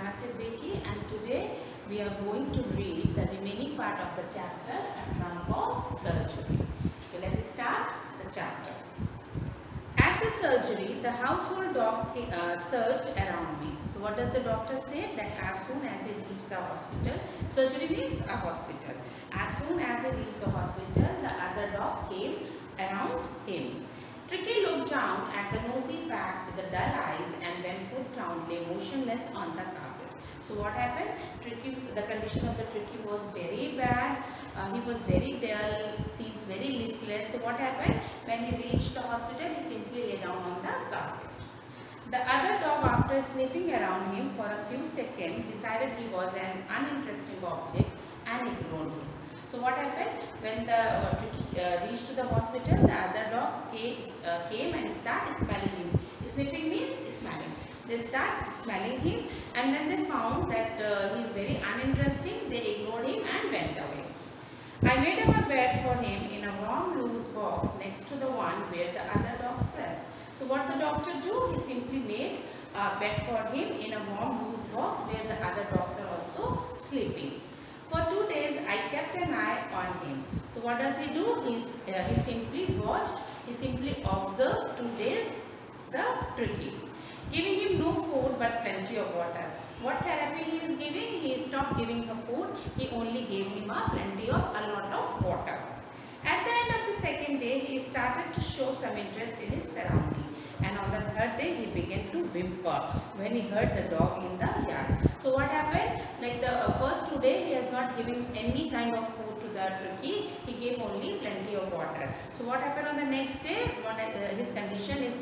Suhana Siddiqui, and today we are going to read the remaining part of the chapter, A Trump of Surgery. So let us start the chapter. At the surgery, the household dog surged around me. So what does the doctor say? That as soon as he reached the hospital, surgery means a hospital. As soon as he reached the hospital, the other dog came around him. Tricky looked down at the nosy pack with the dull eyes and then put down, lay motionless on the carpet. So what happened? Tricky, the condition of the Tricky was very bad. He was very dull, seems very listless. So what happened? When he reached the hospital, he simply lay down on the carpet. The other dog, after sniffing around him for a few seconds, decided he was an uninteresting object and ignored him. So what happened? When the Tricky reached to the hospital, the other dog came and started smelling him. Sniffing means smelling. They start smelling him, and when they found that he is very uninteresting, they ignored him and went away. I made up a bed for him in a warm loose box next to the one where the other dogs slept. So what the doctor do? He simply made a bed for him in a warm loose box where the other dogs are also sleeping. For 2 days, I kept an eye on him. So what does he do? He simply watched, he simply observed 2 days the Tricky, giving him no food but plenty of water. What therapy he is giving? He stopped giving the food. He only gave him a lot of water. At the end of the second day, he started to show some interest in his surroundings. And on the third day, he began to whimper when he heard the dog in the yard. So what happened? Like the first 2 days, he has not given any kind of food to the Tricky. He gave only plenty of water. So what happened on the next day? His condition is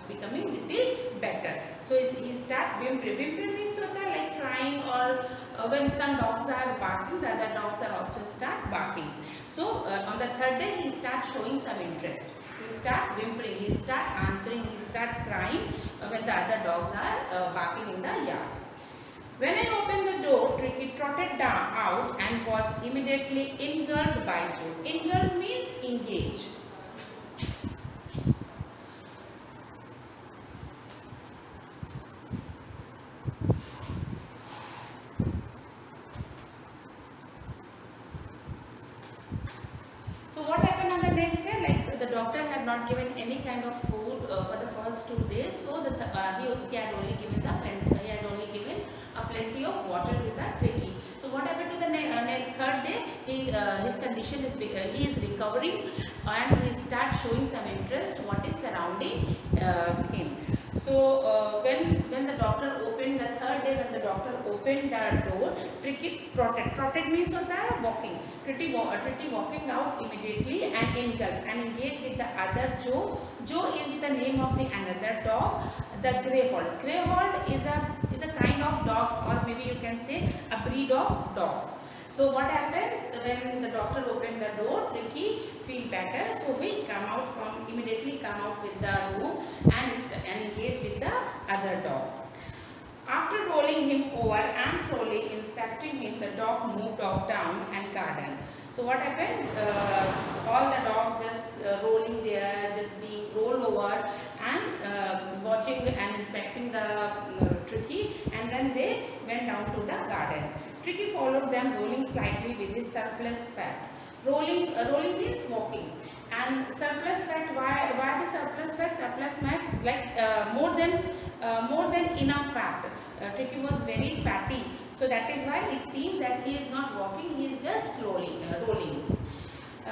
becoming little better. So he start whimpering. Whimpering means like crying, or when some dogs are barking, the other dogs are also start barking. So on the third day, he starts showing some interest. He start whimpering, he start answering, he start crying when the other dogs are barking in the yard. When I opened the door, Tricky trotted out and was immediately engulfed by Joe. Engulfed means engaged. So what happened on the next day? Like the doctor had not given any kind of food for the first 2 days, so he had only given plenty of water to the Tricky. So what happened to the third day? His condition is he is recovering, and he starts showing some interest what is surrounding him. So when the doctor opened the third day, when the doctor opened the door, Tricky trotted. Trotted means walking. Tricky walking out immediately and engaged with the other Joe. Joe is the name of the another dog, the Greyhound. Greyhound is a kind of dog, or maybe you can say a breed of dogs. So what happened when the doctor opened the door? Tricky feel better, so he immediately come out with the room and engage with the other dog. After rolling him over and thoroughly inspecting him, the dog moved off down and garden. So what happened? All the dogs just rolling there, just being rolled over and watching and inspecting the Tricky, and then they went down to the garden. Tricky followed them, rolling slightly with his surplus fat. Rolling means walking. And surplus fat, why the surplus fat? Surplus fat, like more than enough fat. Tricky was very fatty, so that is why it seems that he is not walking, he is just rolling.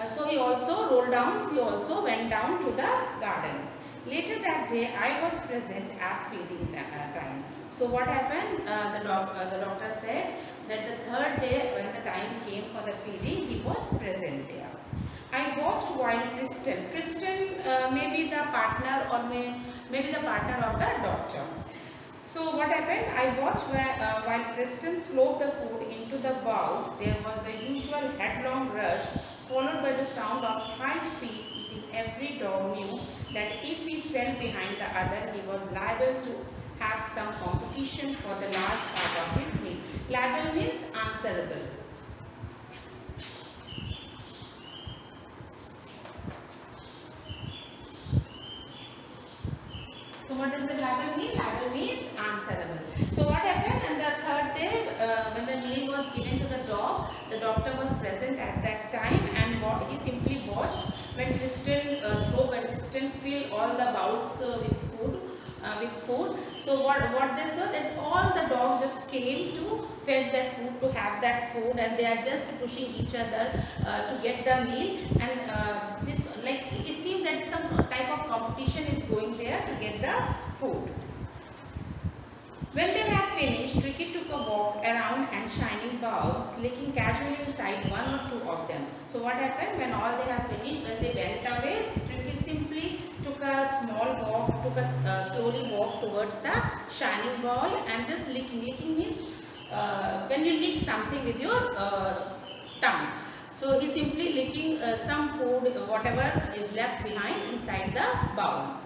So he also rolled down, he also went down to the garden. Later that day, I was present at feeding time. So what happened? The doctor said that the third day, when the time came for the feeding, he was present there. I watched while Kristen may be the partner, or maybe the partner of the doctor. So what happened? I watched while Kristen sloped the food into the bowls. There was the usual headlong rush, followed by the sound of high speed eating. Every dog knew that if he fell behind the other, he was liable to have some competition for the last part of his meal. Liable means answerable. So what does the liable mean? Liable means answerable. So what happened? And the what they saw, that all the dogs just came to fetch that food, to have that food, and they are just pushing each other to get the meal. And this, like, it seems that some type of competition is going there to get the food. When they had finished, Tricky took a walk around and shining bowls, licking casually inside one or two of them. So what happened when all they have finished? When they went away, Tricky simply took a small walk, slowly walk towards the shining bowl and just licking. Licking means when you lick something with your tongue. So he simply licking some food, whatever is left behind inside the bowl.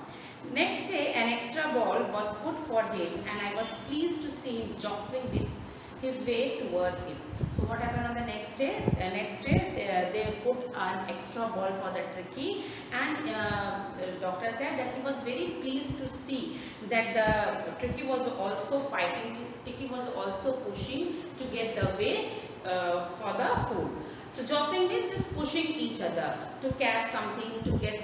Next day, an extra ball was put for him, and I was pleased to see him jostling with his way towards it. So what happened on the next day? They put an extra ball for the Tricky, and the doctor said that he was very pleased to see that the Tricky was also fighting. Tricky was also pushing to get the way for the food. So jostling means just pushing each other to catch something, to get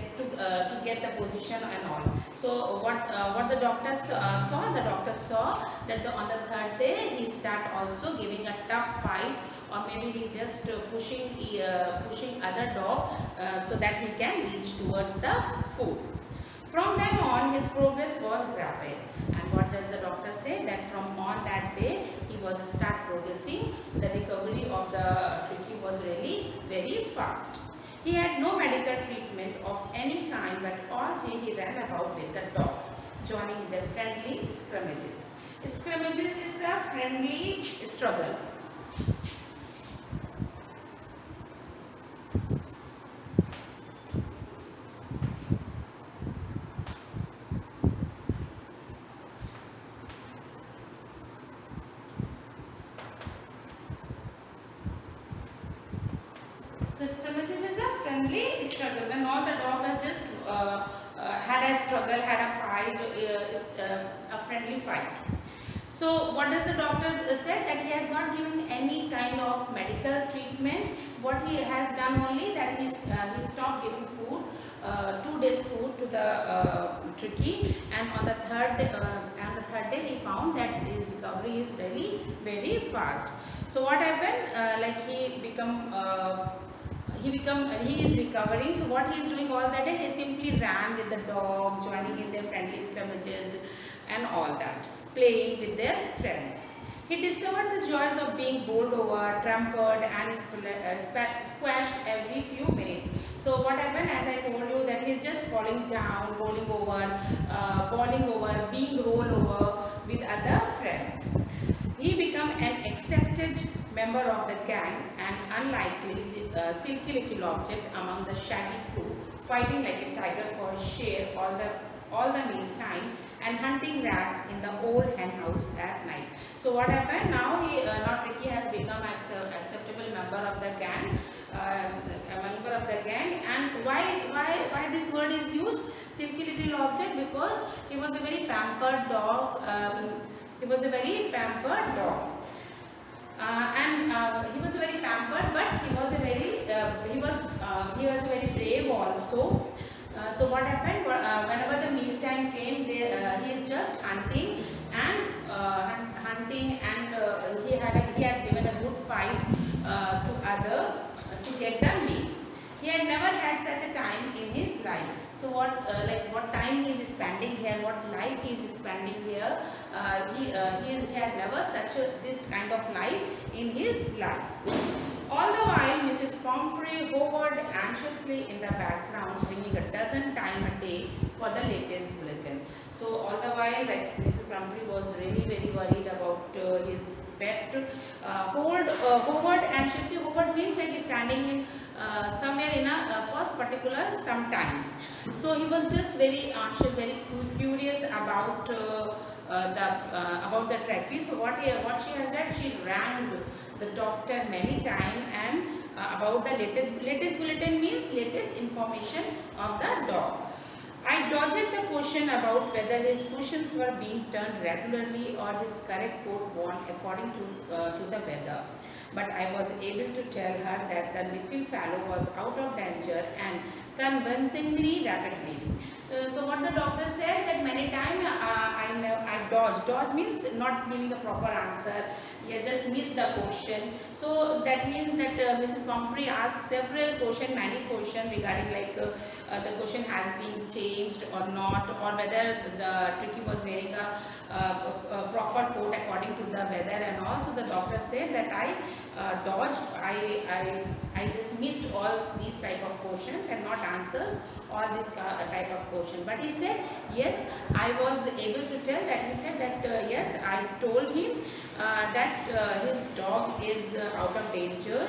the position and all. So what the doctor saw? The doctor saw that on the third day he start also giving a tough fight, or maybe he's just pushing other dog so that he can reach towards the food. From then on, his progress was rapid. And what does the doctor say? That from on that day, he was start progressing. The recovery of the Tricky was really very fast. He had no medical treatment of any kind, but all day he ran about with the dogs, joining their friendly scrimmages. Scrimmages is a friendly struggle. So scrimmages is a friendly struggle. When all the dogs have just had a struggle, had a fight, it's a friendly fight. So what does the doctor say? That he has not given any kind of medical treatment. What he has done only that he stopped giving food, 2 days food to the Tricky, and on the third day he found that his recovery is really very fast. So what happened? Like he is recovering. So what he is doing all that day? He simply ran with the dog, joining in their friendly scrimmages and all that, playing with their friends. He discovered the joys of being bowled over, trampled and squashed every few minutes. So what happened, as I told you, that he is just falling down, rolling over, being rolled over with other friends. He became an accepted member of the gang, and unlikely silky little object among the shaggy crew, fighting like a tiger for share all the meantime, and hunting rats in the old hen house at night. So what happened? Now Tricky has become an acceptable member of the gang, and why this word is used? Silky little object, because he was a very pampered dog. He was a very pampered dog. He was very pampered, but he was very brave also. So what happened? Whenever the meal time came, he is just hunting, and he had given a good fight to get the meal. He had never had such a time in his life. So what time he is spending here, what life he is spending here, he had never this kind of life in his life. All the while, Mrs. Pomfrey hovered anxiously in the background, ringing a dozen times a day for the latest bulletin. So all the while, like, Mrs. Pomfrey was really very worried about his pet. Hovered anxiously. Hovered means like he's standing in somewhere in for particular some time. So he was just very anxious, very curious about the Trekkie. So what she has done, she rang the doctor many times and about the latest bulletin means latest information of the dog. I dodged the question about whether his cushions were being turned regularly or his correct coat worn according to the weather. But I was able to tell her that the little fellow was out of danger and convincingly rapidly. So what the doctor said, that many times I dodged. Dodge means not giving a proper answer. You just missed the question. So that means that Mrs. Pomfrey asked several questions, many questions regarding like the question has been changed or not, or whether the Tricky was wearing a proper coat according to the weather and all. So the doctor said that I dodged, I just missed all these type of questions and not answered all this type of question. But he said yes, I was able to tell that. He said that yes, I told him that his dog is out of danger,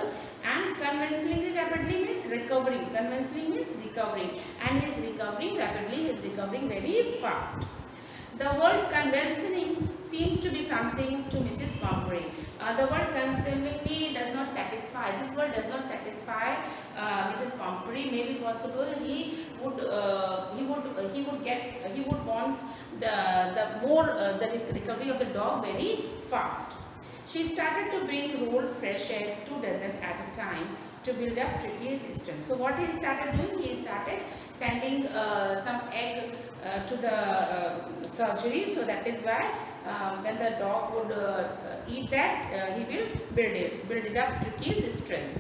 and convincingly rapidly means recovering. Convincingly means recovering, and he is recovering rapidly. He is recovering very fast. The word convincing seems to be something to Mrs. Pomfrey. The word convincingly does not satisfy. This word does not satisfy Mrs. Pomfrey. Maybe possible he would want the recovery of the dog very fast. She started to bring rolled fresh egg 2 dozen at a time to build up Tricky's strength. So what he started doing, he started sending some egg to the surgery. So that is why when the dog would eat that, he will build it up Tricky's strength.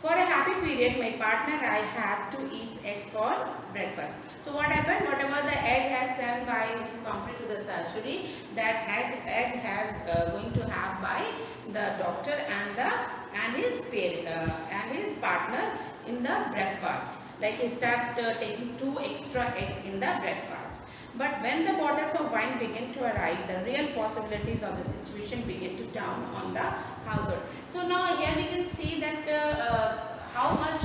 For a happy period, my partner and I had to eat eggs for breakfast. So what happened? Whatever the egg has sent by Mrs. Pomfrey to the surgery, that egg has going to have by the doctor and his partner in the breakfast. Like he started taking 2 extra eggs in the breakfast. But when the bottles of wine began to arrive, the real possibilities of the situation began to dawn on the household. So now here we can see that how much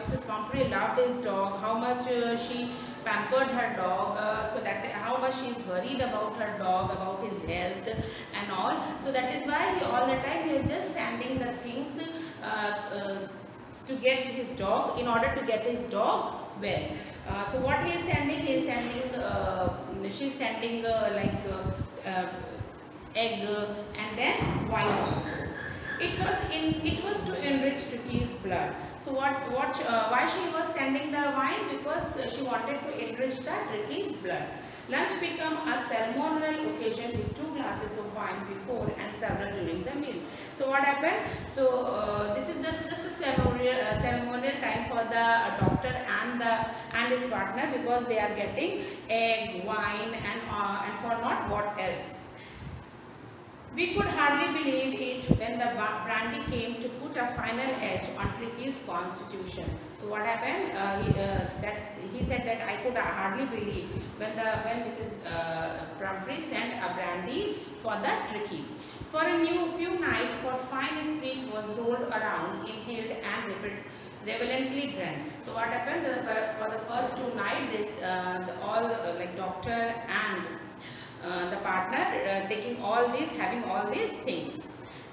Mrs. Pomfrey loved his dog, how much she pampered her dog, so that how much she is worried about her dog, about his health and all. So that is why all the time he is just sending the things to get his dog, in order to get his dog well. So what he is sending, she's sending egg and then wine also. It was to enrich Tricky's blood. So why she was sending the wine? Because she wanted to enrich the Tricky's blood. Lunch became a ceremonial occasion with 2 glasses of wine before and several during the meal. So what happened? So this is just a ceremonial time for the doctor and his partner, because they are getting egg, wine and for not what else. We could hardly believe it when the brandy came to put a final edge on Tricky's constitution. So what happened? He said that I could hardly believe when Mrs. Pomfrey sent a brandy for the Tricky. For a few nights, for fine spirit was rolled around, inhaled and relevantly drank. So what happened? For the first 2 nights, like doctor and the partner taking all these, having all these things.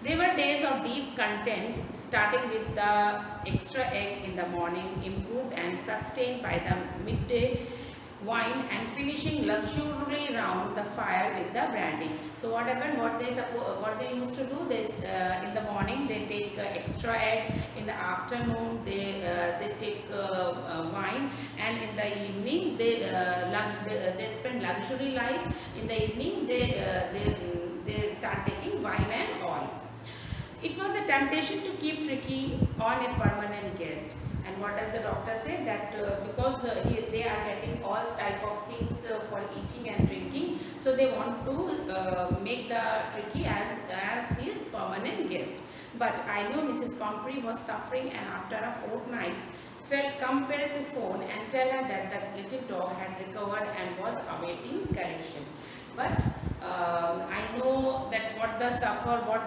They were days of deep content, starting with the extra egg in the morning, improved and sustained by the midday wine, and finishing luxuriously round the fire with the brandy. So what happened? What they used to do? In the morning they take extra egg. In the afternoon they take wine, and in the evening they spend luxury life. In the evening they start taking wine and oil. It was a temptation to keep Tricky on a permanent guest. And what does the doctor say? That because they are getting all type of things for eating and drinking, so they want to make the Tricky as his permanent guest. But I know Mrs. Pomfrey was suffering, and after a fortnight felt compelled to phone and tell her that the little dog had recovered and was awaiting correction. But I know that what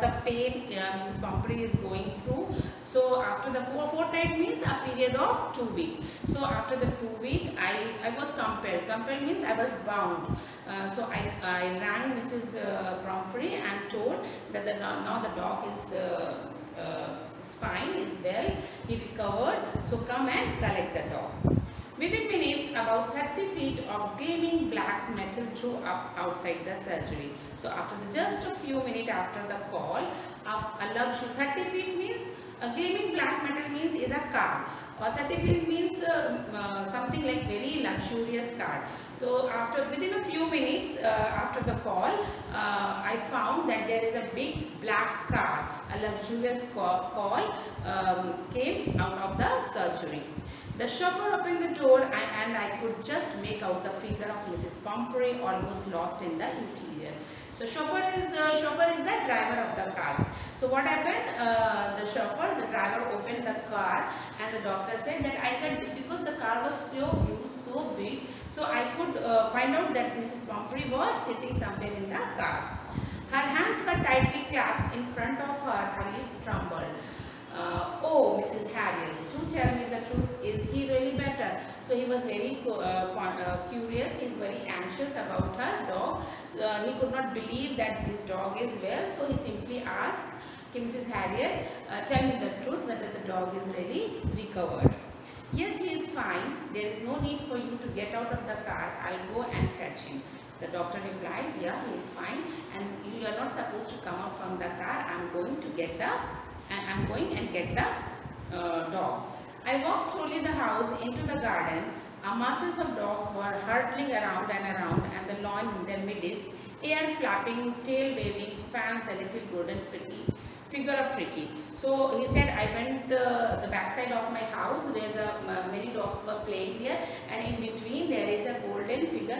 the pain Mrs. Pomfrey is going through. So after the fortnight means a period of 2 weeks. So after the 2 weeks, I was compelled. Compelled means I was bound. So I rang Mrs. Pomfrey and told that now the dog is fine, is well, he recovered. So come and collect the dog. Within minutes, about 30 feet of gleaming black metal drew up outside the surgery. So after just a few minutes after the call, a luxury 30 feet means a gleaming black metal means is a car. Or 30 feet means something like very luxurious car. So within a few minutes after the call, I found that there is a big black car, a luxurious call came out of the surgery. The chauffeur opened the door and I could just make out the figure of Mrs. Pumphrey almost lost in the interior. So chauffeur is the driver of the car. So what happened? The driver opened the car and the doctor said that I could, because the car was so huge, so big, so I could find out that Mrs. Pumphrey was sitting somewhere in the car. Her hands were tightly clasped in front of her, her lips trembled. Oh, Mrs. Harriet, do tell me the truth, is he really better? So he was very curious, he is very anxious about her dog. He could not believe that his dog is well, so he simply asked, Mrs. Harriet, tell me the truth whether the dog is really recovered. Yes, he is fine. There is no need for you to get out of the car. I'll go and fetch him. The doctor replied, yeah, he is fine and you are not supposed to come out from the car. I'm going and get the dog. I walked through the house into the garden. Masses of dogs were hurtling around and the lawn in their midst, air flapping, tail waving, fans a little golden figure of Tricky. So he said, I went the backside of my house where the many dogs were playing there, and in between there is a golden figure,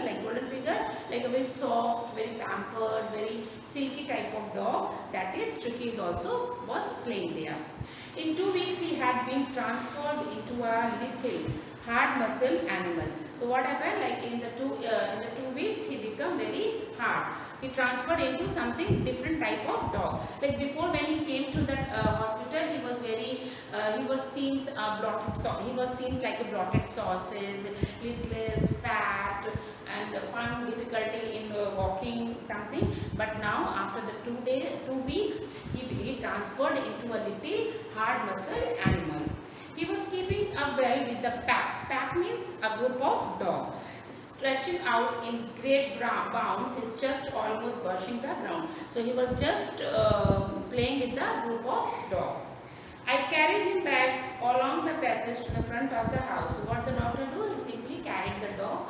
like a very soft, very pampered, very silky type of dog. That is Tricky was playing there. In 2 weeks he had been transformed into a little hard muscle animal. So what happened? Like in the two weeks he became very hard. He transferred into something different type of dog. Like before, when he came to that hospital, he was seen like a bloated sauces, litless, fat, and fun difficulty in walking something. But now after the 2 weeks, he transferred into a little hard muscle animal. He was keeping up well with the pack. Pack means a group of dogs. Stretching out in great bounds, his chest almost brushing the ground. So he was just playing with the group of dogs. I carried him back along the passage to the front of the house. So what the doctor do? He simply carried the dog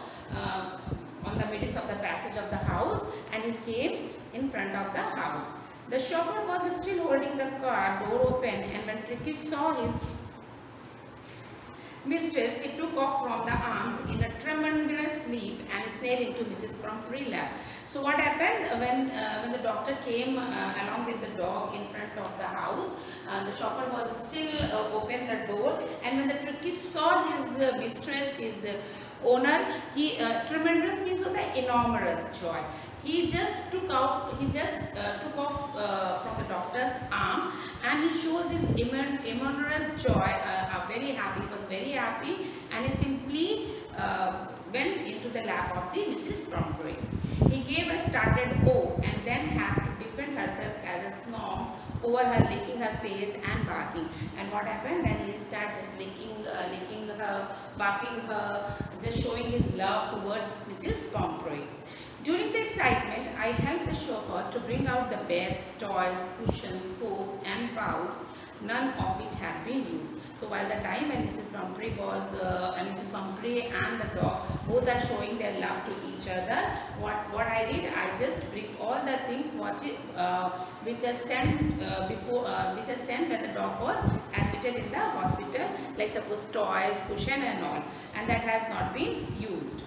on the midst of the passage of the house, and he came in front of the house. The chauffeur was still holding the car door open, and when Tricky saw his mistress, he took off from the arms in a tremendous leap and snared into Mrs. Pumphrey's lap. So what happened when the doctor came along with the dog in front of the house? The chauffeur was still open the door, and when the Tricky saw his mistress, his owner, he tremendous means of the enormous joy. He just took off from the doctor's arm, and he shows his enormous joy. Very happy, he was very happy, and he simply went into the lap of the Mrs. Pumphrey. He gave a startled "oh" and then had to defend herself as a snom over her, licking her face and barking. And what happened? Then he started just licking her, barking her, just showing his love towards Mrs. Pumphrey. During the excitement, I helped the chauffeur to bring out the beds, toys, cushions, spokes, and bowls, none of which had been used. So while the time when Mrs. Pumphrey and the dog both are showing their love to each other, what I did, I just bring all the things which are sent when the dog was admitted in the hospital, like suppose toys, cushion and all, and that has not been used.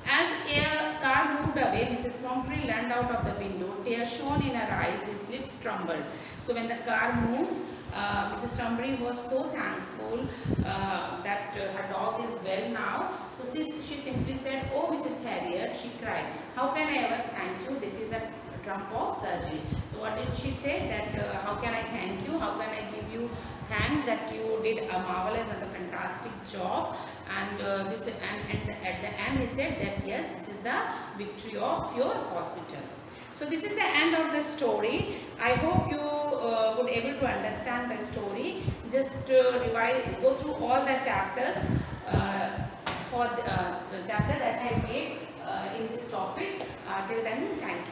As a car moved away, Mrs. Pumphrey leaned out of the window, tears shone in her eyes, his lips trembled. So when the car moves, Mrs. Pumphrey was so thankful that her dog is well now. So she simply said, "Oh, Mrs. Harriet," she cried, "how can I ever thank you? This is a trump of surgery." So what did she say? That how can I thank you? How can I give you thanks that you did a marvelous and a fantastic job? And at the end he said that yes, this is the victory of your hospital. So this is the end of the story. I hope you would able to understand the story. Just go through all the chapters for the chapter that I made in this topic. Till then, thank you.